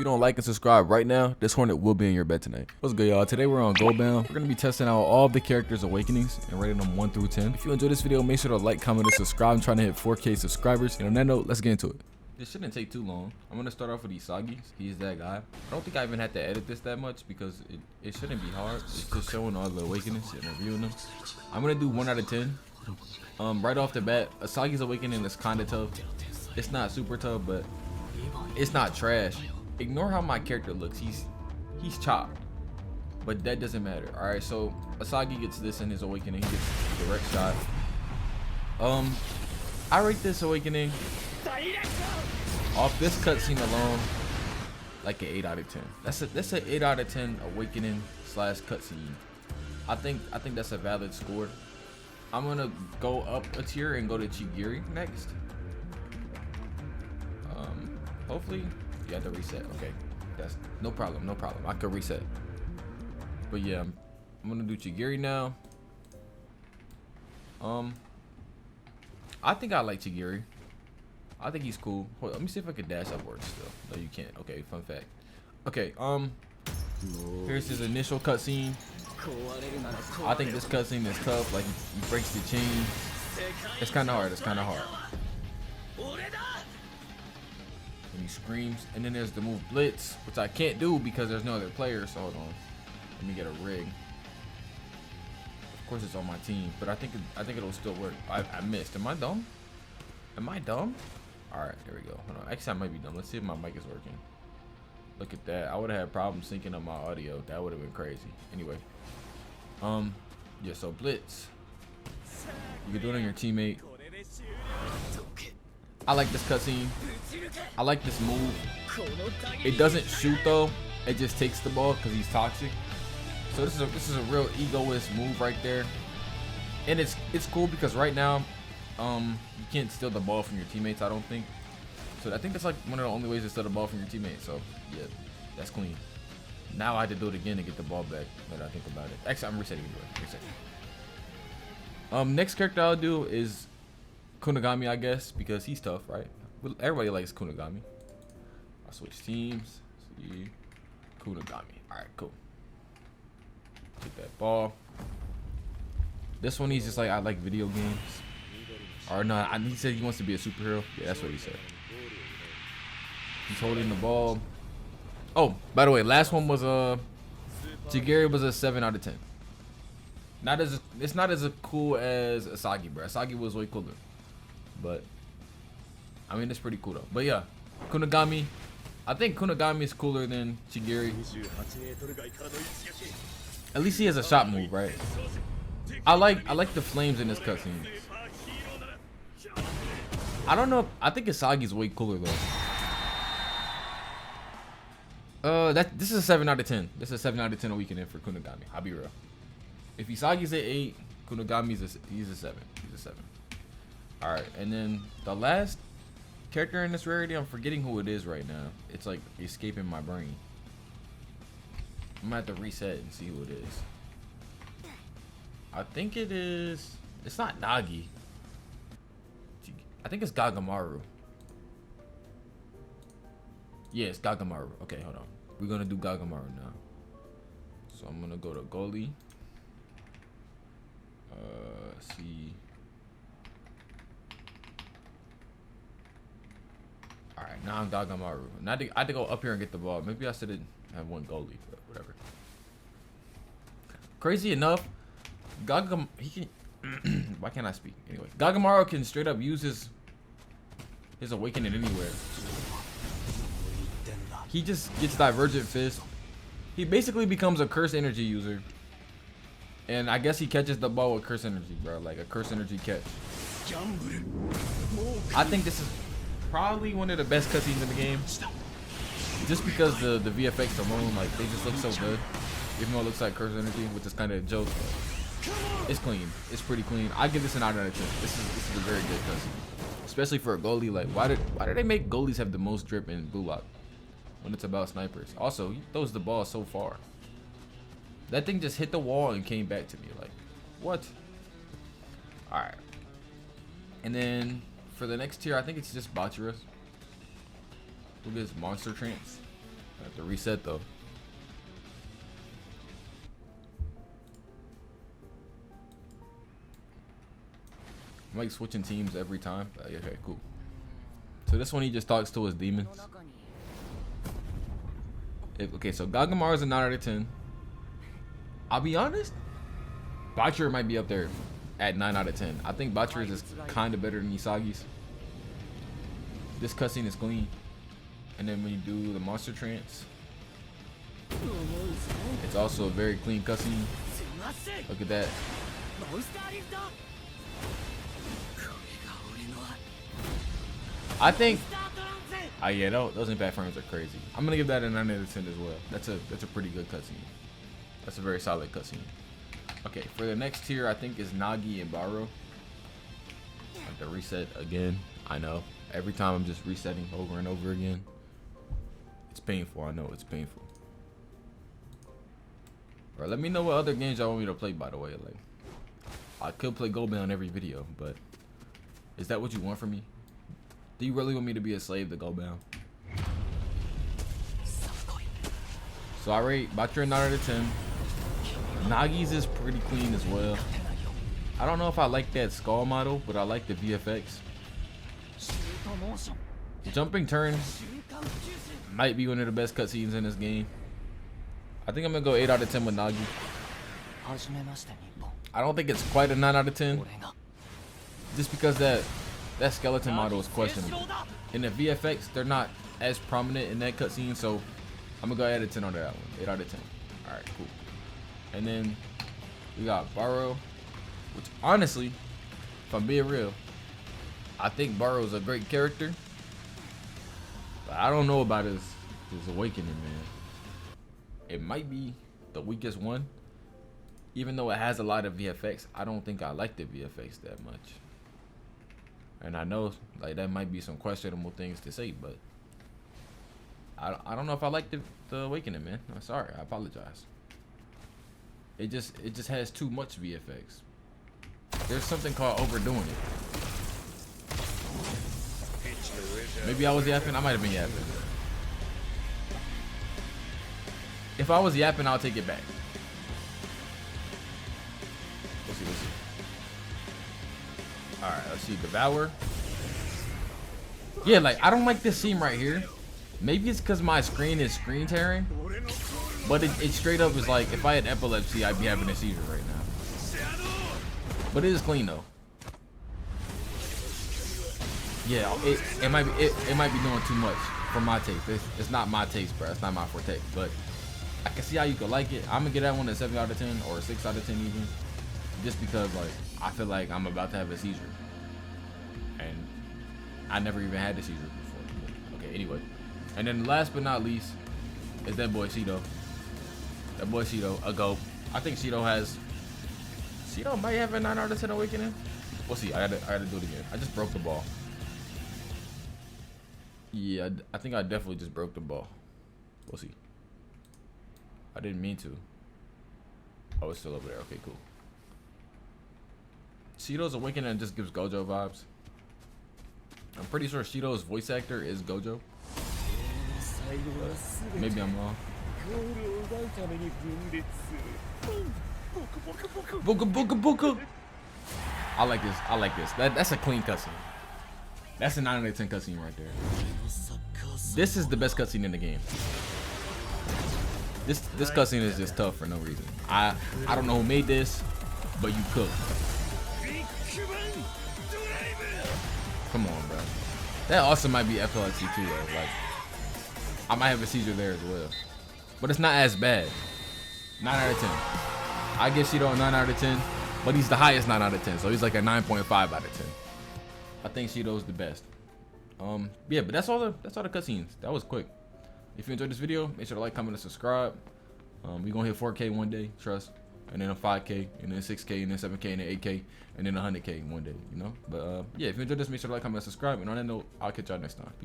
you don't like and subscribe right now, this Hornet will be in your bed tonight. What's good, y'all? Today we're on GOALBOUND. We're gonna be testing out all of the characters' awakenings and rating them 1 through 10. If you enjoyed this video, make sure to like, comment, and subscribe. I'm trying to hit 4K subscribers. And on that note, let's get into it. This shouldn't take too long. I'm gonna start off with Isagi. He's that guy. I don't think I even had to edit this that much because it shouldn't be hard. It's just showing all the awakenings and reviewing them. I'm gonna do 1 out of 10. Right off the bat, Isagi's awakening is kind of tough. It's not super tough, but it's not trash. Ignore how my character looks. He's chopped, but that doesn't matter. All right, so Isagi gets this in his awakening. He gets a direct shot. I rate this awakening off this cutscene alone like an 8 out of 10. That's an 8 out of 10 awakening / cutscene. I think that's a valid score. I'm gonna go up a tier and go to Chigiri next. Hopefully you have to reset. Okay, that's no problem. I could reset. But yeah, I'm gonna do Chigiri now. I think I like Chigiri. I think he's cool. Hold on, let me see if I can dash upwards still. No, you can't. Okay, fun fact. Okay, here's his initial cutscene. I think this cutscene is tough. Like he breaks the chain. It's kind of hard. And he screams. And then there's the move Blitz, which I can't do because there's no other player. So hold on. Let me get a rig. Of course it's on my team, but I think it'll still work. I missed. Am I dumb? All right, there we go. Hold on. Actually, I might be dumb. Let's see if my mic is working. Look at that. I would have had problems syncing up my audio. That would have been crazy. Anyway. Yeah, so Blitz. You can do it on your teammate. I like this cutscene. I like this move. It doesn't shoot though. It just takes the ball because he's toxic. So this is a real egoist move right there. And it's cool because right now, you can't steal the ball from your teammates, I don't think. So I think that's like one of the only ways to steal the ball from your teammates. So yeah, that's clean. Now I had to do it again to get the ball back. Now that I think about it. Actually, I'm resetting anyway. Next character I'll do is Kunigami, I guess, because he's tough, right? Everybody likes Kunigami. I'll switch teams. See, Kunigami. All right, cool. Take that ball. This one, he's just like, I like video games. Or no, he said he wants to be a superhero. Yeah, that's what he said. He's holding the ball. Oh, by the way, last one was Chigiri was a 7 out of 10. It's not as cool as Isagi, bro. Isagi was way cooler, but I mean it's pretty cool though. But yeah, Kunigami. I think Kunigami is cooler than Chigiri. At least he has a shot move, right? I like the flames in this cutscene. I don't know. I think Isagi's way cooler though. This is a 7 out of 10. This is a 7 out of 10 awakening for Kunigami. I'll be real. If Isagi's an 8, Kunigami's he's a 7. He's a 7. All right, and then the last character in this rarity, I'm forgetting who it is right now. It's like escaping my brain. I'm gonna have to reset and see who it is. I think it is. It's not Nagi. I think it's Gagamaru. Yeah, it's Gagamaru. Okay, hold on. We're gonna do Gagamaru now. So I'm gonna go to goalie. See. All right, now I'm Gagamaru. Now I had to go up here and get the ball. Maybe I should have one goalie, but whatever. Crazy enough, he can. Why can't I speak? Anyway, Gagamaru can straight up use his awakening anywhere. He just gets divergent fist. He basically becomes a curse energy user. And I guess he catches the ball with curse energy, bro. Like a curse energy catch. I think this is probably one of the best cutscenes in the game. Just because the VFX alone, like they just look so good. Even though it looks like curse energy, which is kind of a joke. But it's clean. It's pretty clean. I give this an 9 out of 10. This is a very good cutscene. Especially for a goalie. Like why do they make goalies have the most drip in Blue Lock when it's about snipers? Also, he throws the ball so far. That thing just hit the wall and came back to me. Like, what? Alright. And then for the next tier, I think it's just Bachira. Who gets monster trance. Have to reset though. I'm like switching teams every time. Okay, cool. So this one he just talks to his demons. Okay, so Gagamaru is a 9 out of 10. I'll be honest, Bachira might be up there at 9 out of 10. I think Bachira is kind of better than Isagi's. This cutscene is clean. And then when you do the monster trance, it's also a very clean cutscene. Look at that. I think, yeah, those impact frames are crazy. I'm gonna give that a 9 out of 10 as well. That's a pretty good cutscene. That's a very solid cutscene. Okay, for the next tier, I think is Nagi and Barou. I have to reset again. I know. Every time I'm just resetting over and over again. It's painful. I know it's painful. Alright, let me know what other games y'all want me to play, by the way. Like, I could play GOALBOUND every video, but is that what you want from me? Do you really want me to be a slave to GOALBOUND? So I rate Bachira 9 out of 10. Nagi's is pretty clean as well. I don't know if I like that skull model, but I like the VFX. Jumping turns might be one of the best cutscenes in this game. I think I'm gonna go 8 out of 10 with Nagi. I don't think it's quite a 9 out of 10, just because that skeleton model is questionable. In the VFX, they're not as prominent in that cutscene, so I'm gonna go 8 out of 10 on that one. 8 out of 10. All right, cool. And then we got Barou, which honestly, if I'm being real, I think Barou is a great character, but I don't know about his awakening, man. It might be the weakest one, even though it has a lot of VFX. I don't think I like the VFX that much, and I know like that might be some questionable things to say, but I don't know if I like the awakening, man. I'm sorry, I apologize. It just has too much VFX. There's something called overdoing it. Maybe I was yapping. I might have been yapping. If I was yapping, I'll take it back. Let's see. All right, let's see. Devour. Yeah, like I don't like this scene right here. Maybe it's because my screen is screen tearing, but it straight up is like if I had epilepsy, I'd be having a seizure right now. But it is clean though. Yeah, it might be doing too much for my taste. It's not my taste, bro. It's not my forte. But I can see how you could like it. I'm gonna give that one a 7 out of 10 or a 6 out of 10 even, just because like I feel like I'm about to have a seizure, and I never even had a seizure before. But, okay, anyway. And then last but not least is that boy Shidou. That boy Shidou, a GOAT. I think Shidou might have a 9 out of 10 awakening. We'll see. I gotta do it again. I just broke the ball. Yeah, I think I definitely just broke the ball. We'll see. I didn't mean to. Oh, it's still over there. Okay, cool. Shidou's awakening just gives Gojo vibes. I'm pretty sure Shidou's voice actor is Gojo. Maybe I'm wrong. Booga booga booga. I like this. I like this. That's a clean cutscene. That's a 9 out of 10 cutscene right there. This is the best cutscene in the game. This cutscene is just tough for no reason. I don't know who made this, but you cook. Come on, bro. That also might be epilepsy too, though. Like, I might have a seizure there as well, but it's not as bad. 9 out of 10. I give Shidou a 9 out of 10, but he's the highest 9 out of 10, so he's like a 9.5 out of 10. I think Shidou's the best. Yeah, but that's all the cutscenes. That was quick. If you enjoyed this video, make sure to like, comment, and subscribe. We gonna hit 4K one day, trust, and then a 5K, and then 6K, and then 7K, and then 8K, and then 100K one day, you know. But yeah, if you enjoyed this, make sure to like, comment, and subscribe. And on that note, I'll catch y'all next time. Peace.